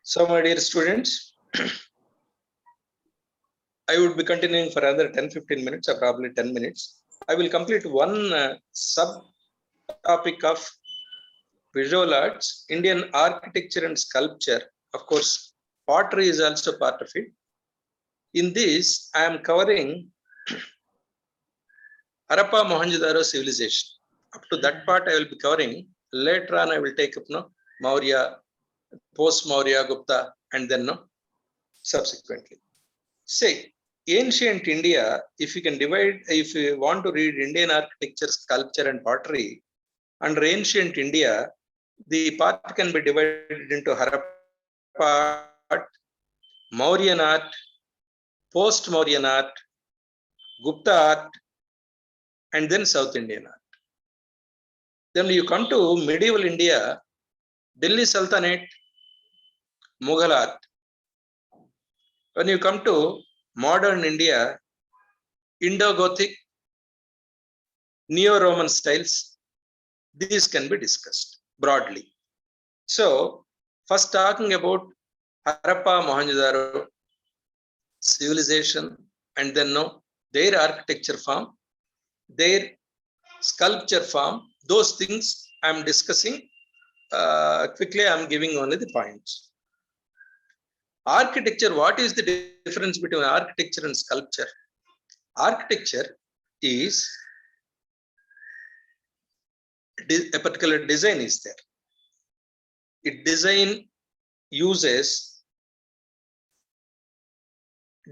So, my dear students, I would be continuing for another 10-15 minutes or probably 10 minutes. I will complete one sub-topic of visual arts, Indian architecture and sculpture. Of course, pottery is also part of it. In this, I am covering Harappa Mohenjo-daro civilization. Up to that part, I will be covering. Later on, I will take up Maurya, post-Maurya, Gupta, and then subsequently. Say, ancient India, if you can divide, if you want to read Indian architecture, sculpture, and pottery, under ancient India, the part can be divided into Harappa art, Mauryan art, post-Mauryan art, Gupta art, and then South Indian art. Then you come to medieval India, Delhi Sultanate, Mughal art. When you come to modern India, Indo-Gothic, Neo-Roman styles, these can be discussed broadly. So, first talking about Harappa Mohenjo-daro civilization, and then their architecture form, their sculpture form, those things I am discussing quickly. I am giving only the points. Architecture, what is the difference between architecture and sculpture? Architecture is a particular design is there. Design uses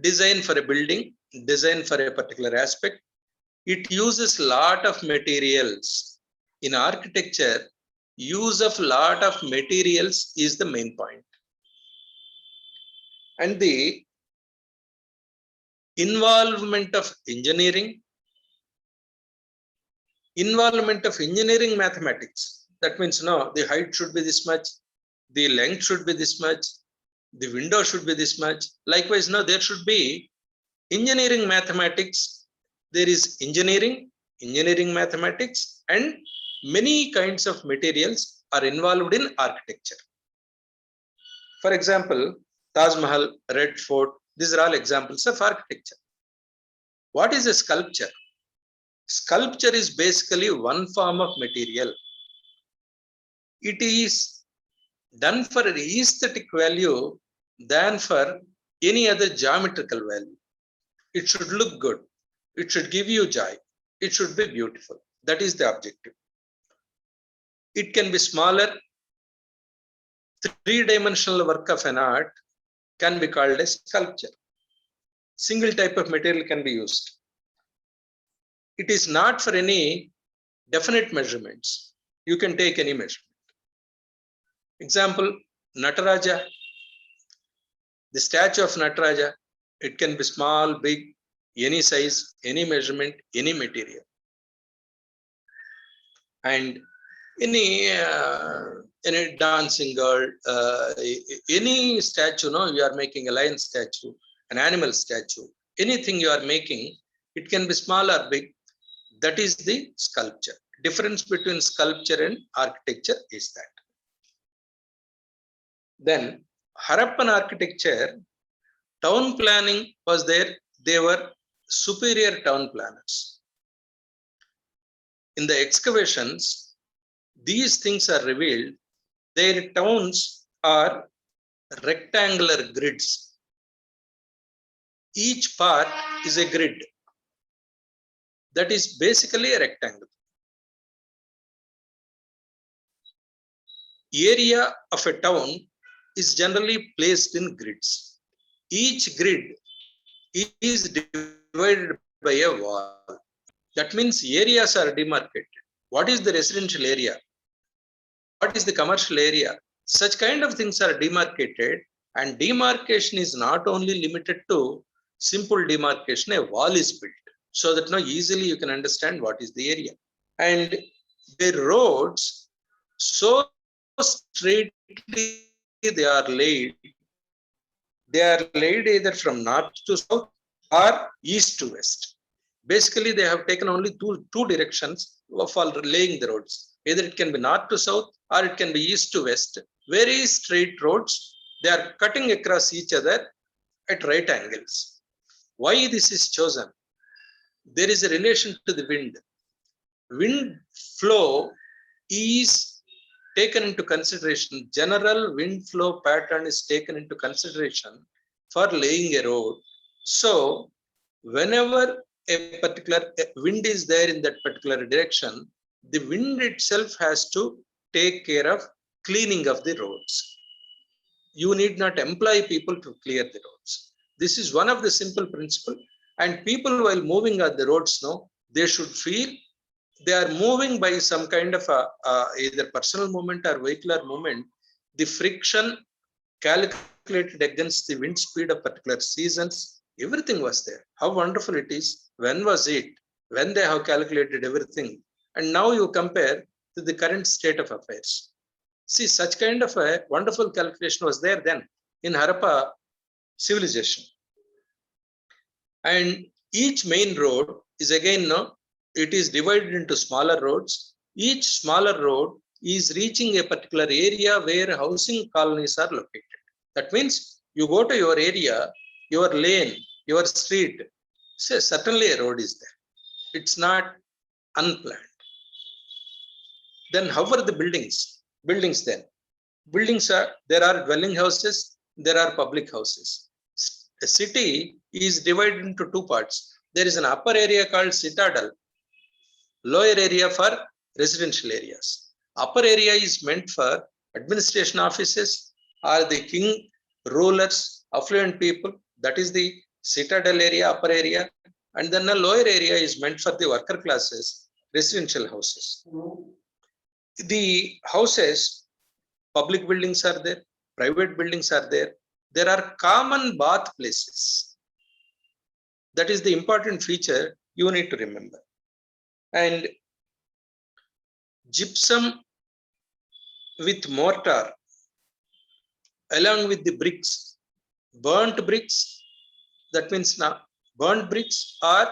design for a building, design for a particular aspect. It uses lot of materials. In architecture, use of lot of materials is the main point. And the involvement of engineering mathematics. That means the height should be this much, the length should be this much, the window should be this much. Likewise, there should be engineering mathematics. There is engineering mathematics, and many kinds of materials are involved in architecture. For example, Taj Mahal, Red Fort, these are all examples of architecture. What is a sculpture? Sculpture is basically one form of material. It is done for an aesthetic value than for any other geometrical value. It should look good. It should give you joy. It should be beautiful. That is the objective. It can be smaller. Three-dimensional work of an art can be called a sculpture. Single type of material can be used. It is not for any definite measurements. You can take any measurement. Example, Nataraja. The statue of Nataraja, it can be small, big, any size, any measurement, any material. And any dancing girl, any statue, you are making a lion statue, an animal statue, anything you are making, it can be small or big. That is the sculpture. Difference between sculpture and architecture is that. Then Harappan architecture, town planning was there. They were superior town planners. In the excavations, these things are revealed. Their towns are rectangular grids. Each part is a grid. That is basically a rectangle. Area of a town is generally placed in grids. Each grid is divided by a wall. That means areas are demarcated. What is the residential area? What is the commercial area? Such kind of things are demarcated, and demarcation is not only limited to simple demarcation. A wall is built so that easily you can understand what is the area. And the roads, so straightly they are laid. They are laid either from north to south or east to west. Basically, they have taken only two directions for laying the roads. Either it can be north to south or it can be east to west. Very straight roads. They are cutting across each other at right angles. Why this is chosen? There is a relation to the wind. Wind flow is taken into consideration. General wind flow pattern is taken into consideration for laying a road. So whenever a particular wind is there in that particular direction, the wind itself has to take care of cleaning of the roads. You need not employ people to clear the roads. This is one of the simple principle. And people, while moving on the roads now, they should feel they are moving by some kind of either personal movement or vehicular movement. The friction calculated against the wind speed of particular seasons, everything was there. How wonderful it is. When was it? When they have calculated everything. And now you compare to the current state of affairs. See, such kind of a wonderful calculation was there then in Harappa civilization. And each main road is again, no, it is divided into smaller roads. Each smaller road is reaching a particular area where housing colonies are located. That means you go to your area, your lane, your street, say certainly a road is there. It's not unplanned. Then how are the buildings? Buildings then. Buildings are, there are dwelling houses, there are public houses. A city is divided into two parts. There is an upper area called citadel, lower area for residential areas. Upper area is meant for administration offices or the king, rulers, affluent people. That is the citadel area, upper area. And then the lower area is meant for the worker classes, residential houses. The houses, public buildings are there, private buildings are there. There are common bath places. That is the important feature you need to remember. And gypsum with mortar along with the bricks, burnt bricks, that means now burnt bricks or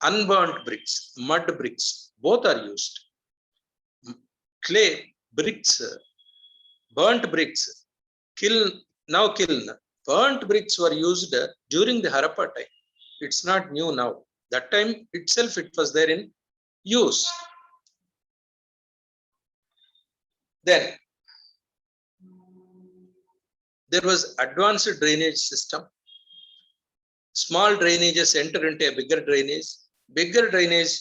unburnt bricks, mud bricks, both are used. Clay bricks, burnt bricks, kiln, now kiln. Burnt bricks were used during the Harappa time. It's not new now. That time itself it was there in use. Then there was advanced drainage system. Small drainages enter into a bigger drainage. Bigger drainage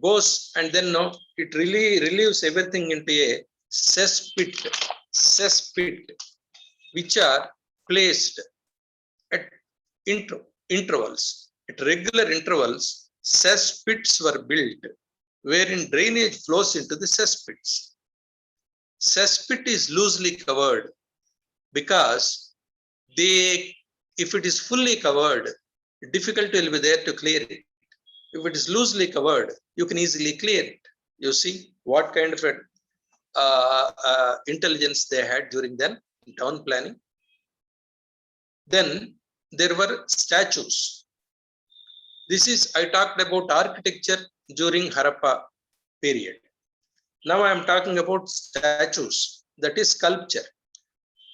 goes and then no, it really relieves everything into a cesspit, which are placed at intervals. At regular intervals, cesspits were built wherein drainage flows into the cesspits. Cesspit is loosely covered because if it is fully covered, difficulty will be there to clear it. If it is loosely covered, you can easily clear it. You see what kind of intelligence they had during then in town planning. Then there were statues. This is, I talked about architecture during Harappa period. Now I am talking about statues, that is sculpture.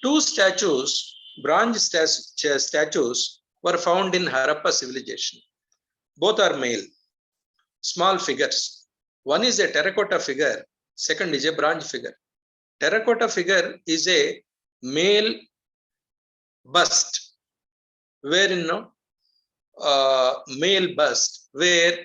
Two statues, bronze statues were found in Harappa civilization. Both are male, small figures. One is a terracotta figure, second is a bronze figure. Terracotta figure is a male bust, wherein male bust, where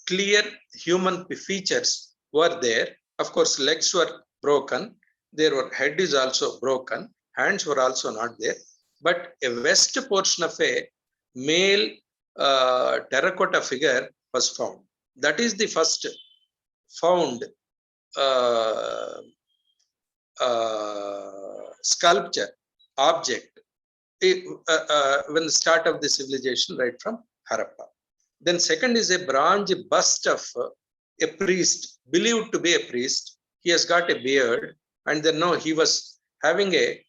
clear human features were there. Of course, legs were broken. Their head is also broken. Hands were also not there. But a west portion of a male terracotta figure was found. That is the first found sculpture object when the start of the civilization, right from Harappa. Then second is a bronze bust of a priest, believed to be a priest. He has got a beard, and then no, he was having a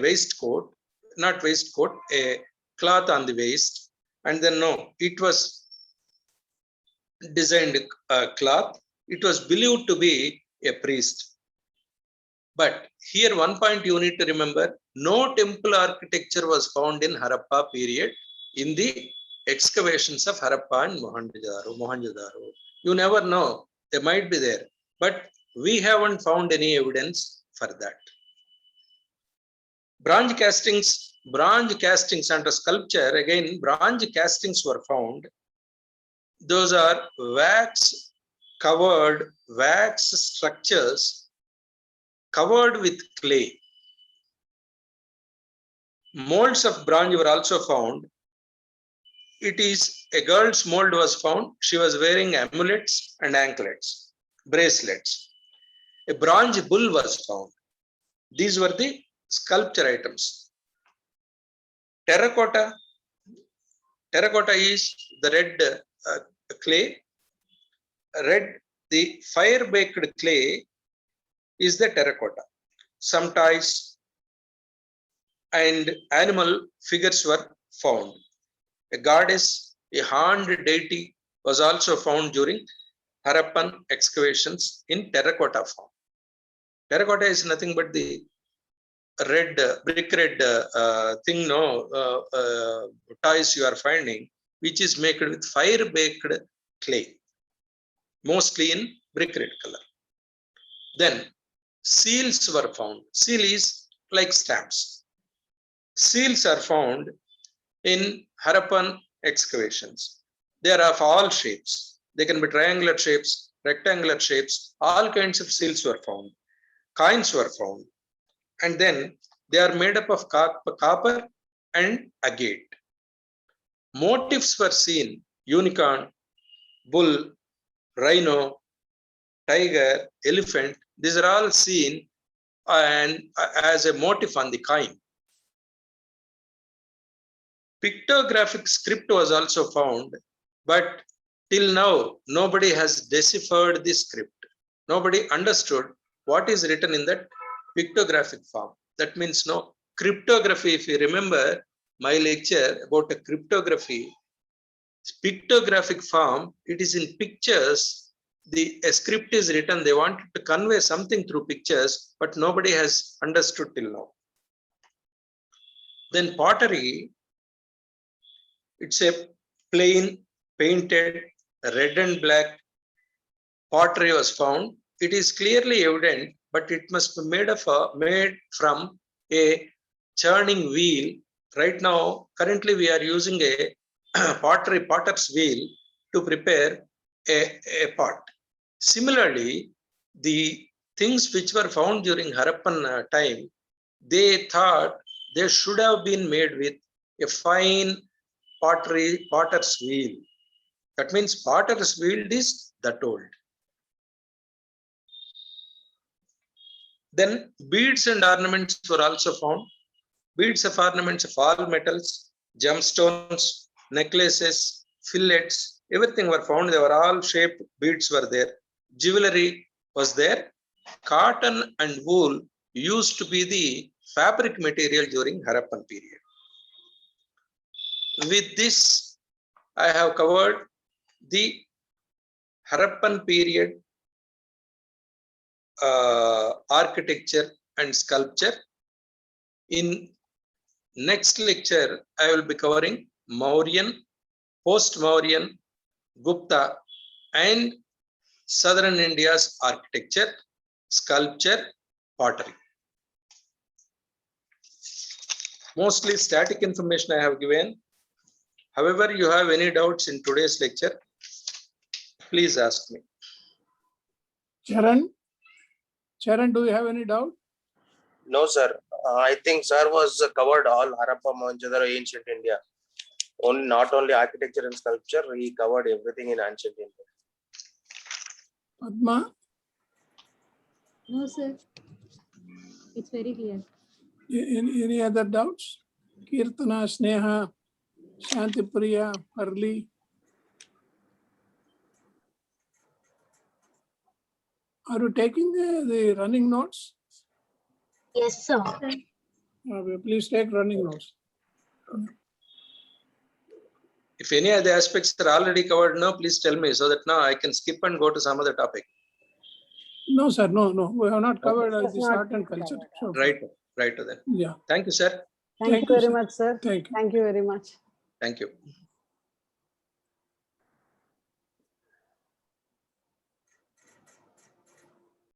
waistcoat, not waistcoat, a cloth on the waist, and then no, it was designed cloth. It was believed to be a priest. But here one point you need to remember, no temple architecture was found in Harappa period in the excavations of Harappa and Mohenjo-daro. You never know, they might be there, but we haven't found any evidence for that. Bronze castings under sculpture, again, bronze castings were found. Those are wax structures covered with clay. Molds of bronze were also found. It is a girl's mold was found. She was wearing amulets and anklets, bracelets. A bronze bull was found. These were the sculpture items. Terracotta is the red clay. The fire baked clay is the terracotta. Some toys and animal figures were found. A goddess, a horned deity was also found during Harappan excavations in terracotta form. Terracotta is nothing but the brick red thing, toys you are finding, which is made with fire baked clay, mostly in brick red color. Then seals were found. Seal is like stamps. Seals are found in Harappan excavations. They are of all shapes. They can be triangular shapes, rectangular shapes, all kinds of seals were found. Coins were found. And then they are made up of copper and agate. Motifs were seen: unicorn, bull, rhino, tiger, elephant. These are all seen and as a motif on the coin. Pictographic script was also found, but till now nobody has deciphered the script. Nobody understood what is written in that pictographic form. That means no cryptography. If you remember my lecture about a cryptography, pictographic form, it is in pictures. A script is written. They wanted to convey something through pictures, but nobody has understood till now. Then pottery, it's a plain painted red and black pottery was found. It is clearly evident, but it must be made from a churning wheel. Right now, currently we are using a potter's wheel to prepare a pot. Similarly, the things which were found during Harappan time, they thought they should have been made with a fine potter's wheel. That means potter's wheel is that old. Then beads and ornaments were also found. Beads of ornaments of all metals, gemstones, necklaces, fillets, everything were found. They were all shaped beads were there. Jewelry was there. Cotton and wool used to be the fabric material during Harappan period. With this, I have covered the Harappan period architecture and sculpture. In next lecture, I will be covering Mauryan, post-Mauryan, Gupta, and Southern India's architecture, sculpture, pottery. Mostly static information I have given. However, you have any doubts in today's lecture, please ask me. Charan, do you have any doubt? No, sir. I think sir was covered all Harappa, Mohenjo-daro, ancient India. Not only architecture and sculpture, he covered everything in ancient India. Padma? No, sir. It's very clear. Any other doubts? Kirtana, Sneha, Shantipriya, Harli? Are you taking the running notes? Yes, sir. Please take running notes. If any of the aspects are already covered now, please tell me so that now I can skip and go to some other topic. No, sir, no. We have not covered This is this not art and culture. covered. So, Right then. Yeah, Thank you, sir. Thank you you, very sir. much, sir. Thank you. Thank you very much. Thank you.